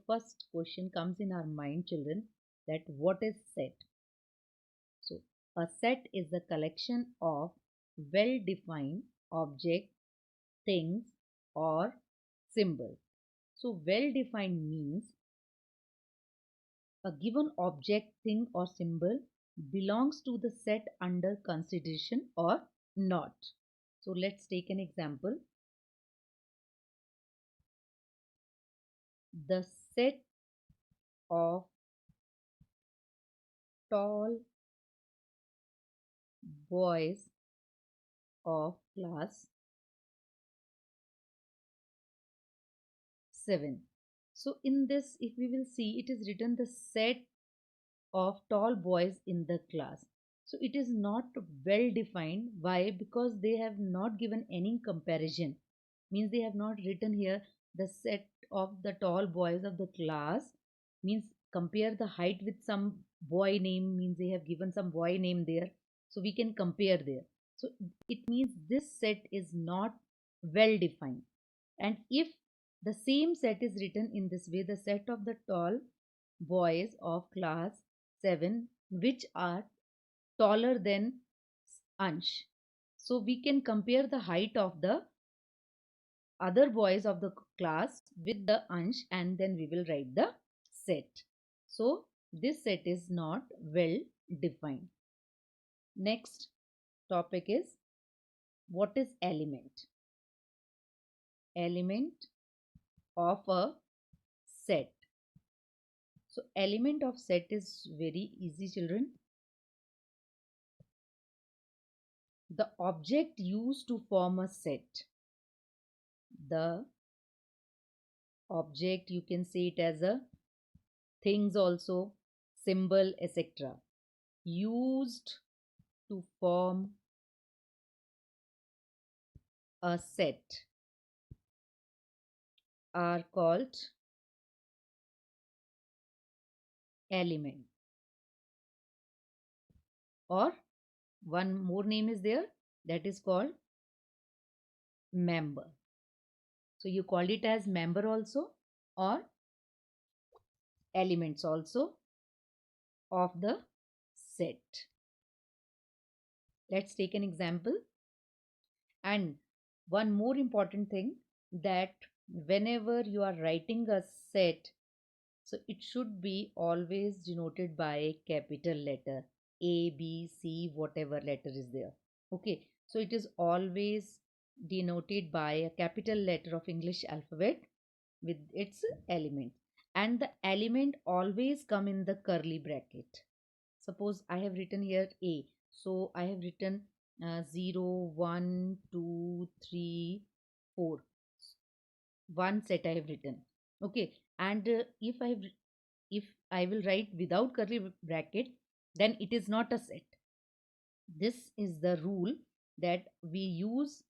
first question comes in our mind, children, that what is set? So a set is the collection of well-defined objects, things, or symbols. So well-defined means a given object, thing, or symbol belongs to the set under consideration or not. So let's take an example. The set of tall boys of class 7. So in this, if we will see, it is written the set of tall boys in the class. So it is not well defined. Why? Because they have not given any comparison. Means they have not written here the set of the tall boys of the class. Means compare the height with some boy name. Means they have given some boy name there. So we can compare there. So it means this set is not well defined. And if the same set is written in this way, the set of the tall boys of class 7 which are taller than Ansh. So we can compare the height of the other boys of the class with the Ansh, and then we will write the set. So this set is not well defined. Next topic is what is element? Element of a set. So element of set is very easy, children. The object used to form a set. The object, you can say it as a things also, symbol, etc. used to form a set are called element, or one more name is there, that is called member. So you call it as member also, or elements also of the set. Let's take an example. And one more important thing, that whenever you are writing a set, so it should be always denoted by capital letter A, B, C, whatever letter is there. Okay, so it is always denoted by a capital letter of English alphabet with its element, and the element always come in the curly bracket. Suppose I have written here A, so I have written 0, 1, 2, 3, 4. One set I have written. Okay, and if I will write without curly bracket, then it is not a set. This is the rule, that we use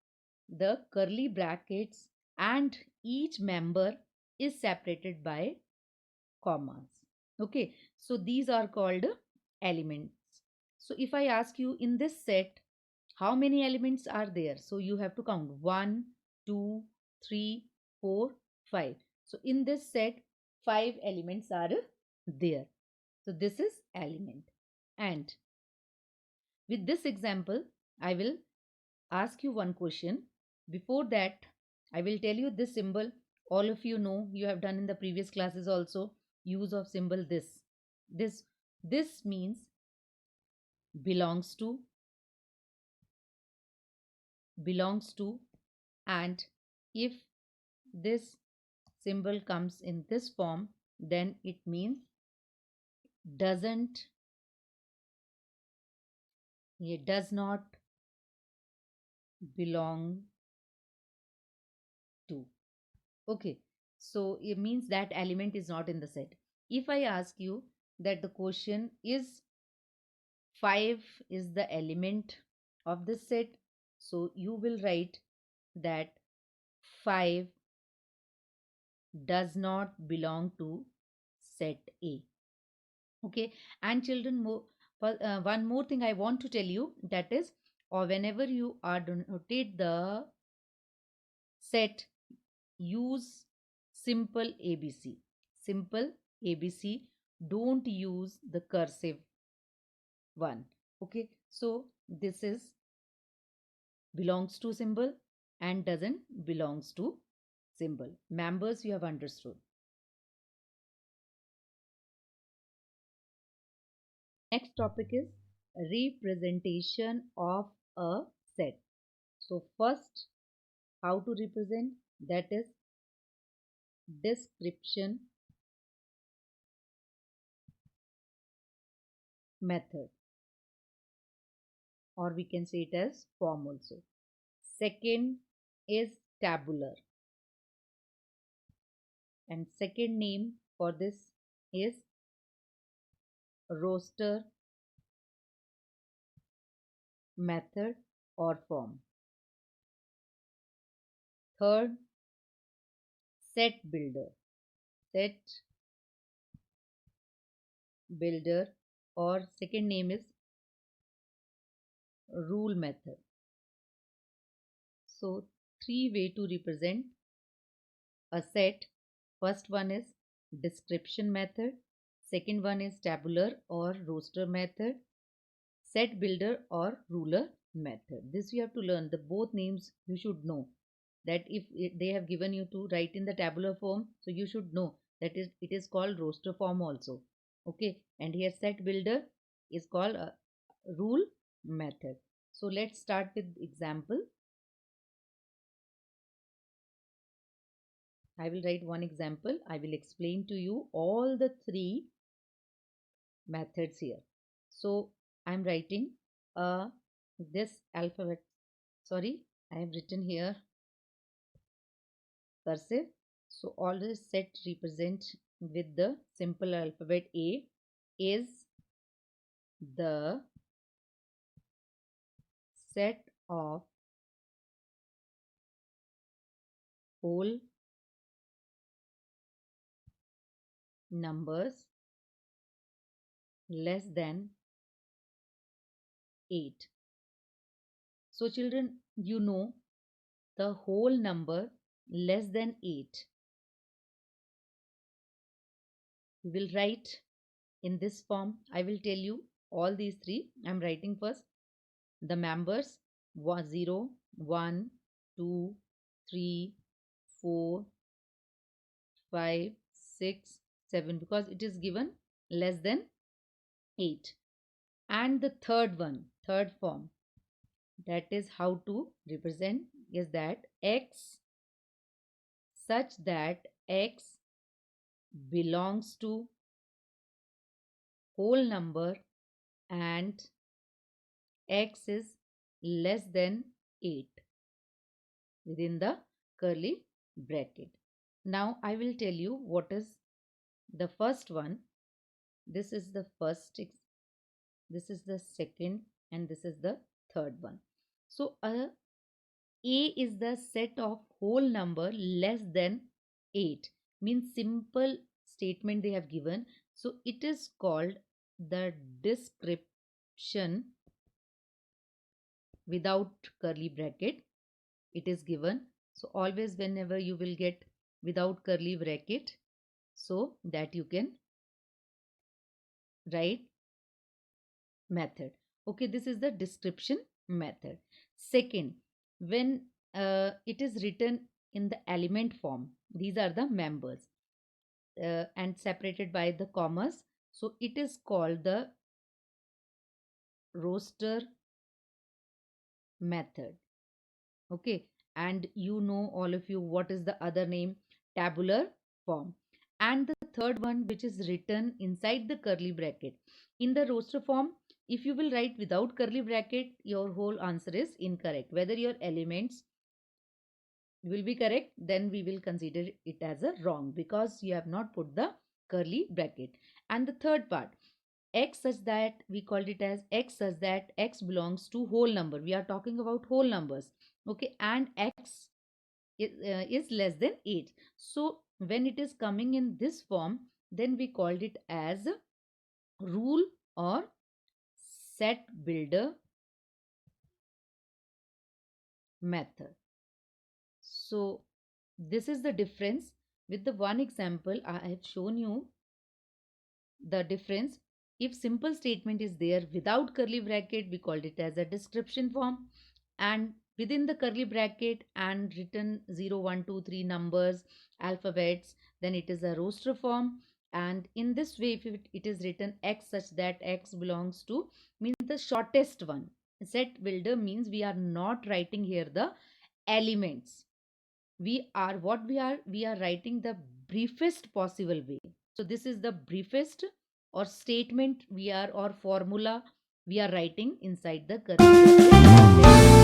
the curly brackets and each member is separated by commas. Okay, so these are called elements. So if I ask you, in this set how many elements are there, so you have to count 1, 2, 3, 4, 5. So in this set 5 elements are there. So this is element. And with this example, I will ask you one question. Before that, I will tell you this symbol. All of you know, you have done in the previous classes also, use of symbol this. This this means belongs to, belongs to, and if this symbol comes in this form, then it means doesn't, it does not belong to. Okay, so it means that element is not in the set. If I ask you that the question is 5 is the element of the set, so you will write that 5 does not belong to set A. Okay, and children, one more thing I want to tell you, that is, or whenever you are denotate the set, use simple ABC. simple ABC. Don't use the cursive one. Okay, so this is belongs to symbol and doesn't belongs to symbol. Members you have understood. Next topic is representation of a set. So first, how to represent, that is description method, or we can say it as form also. Second is tabular, and second name for this is roster method or form. Third, set builder. Set builder, or second name is rule method. So three way to represent a set. First one is description method, second one is tabular or roster method, set builder or ruler method. This you have to learn. The both names you should know, that if they have given you to write in the tabular form, so you should know that it is called roster form also. Okay, and here set builder is called a rule method. So let's start with example. I will write one example. I will explain to you all the three methods here. So I'm writing this alphabet. Sorry, I have written here cursive. So all the set represent with the simple alphabet A is the set of whole numbers less than 8. So children, you know the whole number less than 8. We will write in this form. I will tell you all these three. I am writing first the members 0, 1, 2, 3, 4, 5, 6, 7, because it is given less than 8. And the third one, third form, that is how to represent, is that x such that x belongs to whole number and x is less than 8 within the curly bracket. Now I will tell you what is the first one. This is the first, this is the second, and this is the third one. So A is the set of whole number less than 8, means simple statement they have given. So it is called the description without curly bracket. It is given. So always whenever you will get without curly bracket, so that you can write method. Okay, this is the description method. Second, when it is written in the element form, these are the members and separated by the commas, so it is called the roster method. Okay, and you know, all of you, what is the other name? Tabular form. And the third one, which is written inside the curly bracket. In the roster form, if you will write without curly bracket, your whole answer is incorrect. Whether your elements will be correct, then we will consider it as a wrong, because you have not put the curly bracket. And the third part, x such that, we called it as x such that x belongs to whole number. We are talking about whole numbers. Okay, and x is less than 8. So when it is coming in this form, then we called it as rule or set builder method. So this is the difference With the one example, I have shown you the difference. If simple statement is there without curly bracket, we called it as a description form, and within the curly bracket and written 0, 1, 2, 3 numbers, alphabets, then it is a roster form. And in this way, if it is written x such that x belongs to, means the shortest one. Set builder means we are not writing here the elements. We are writing the briefest possible way. So this is the briefest or statement we are, or formula we are writing inside the curly bracket.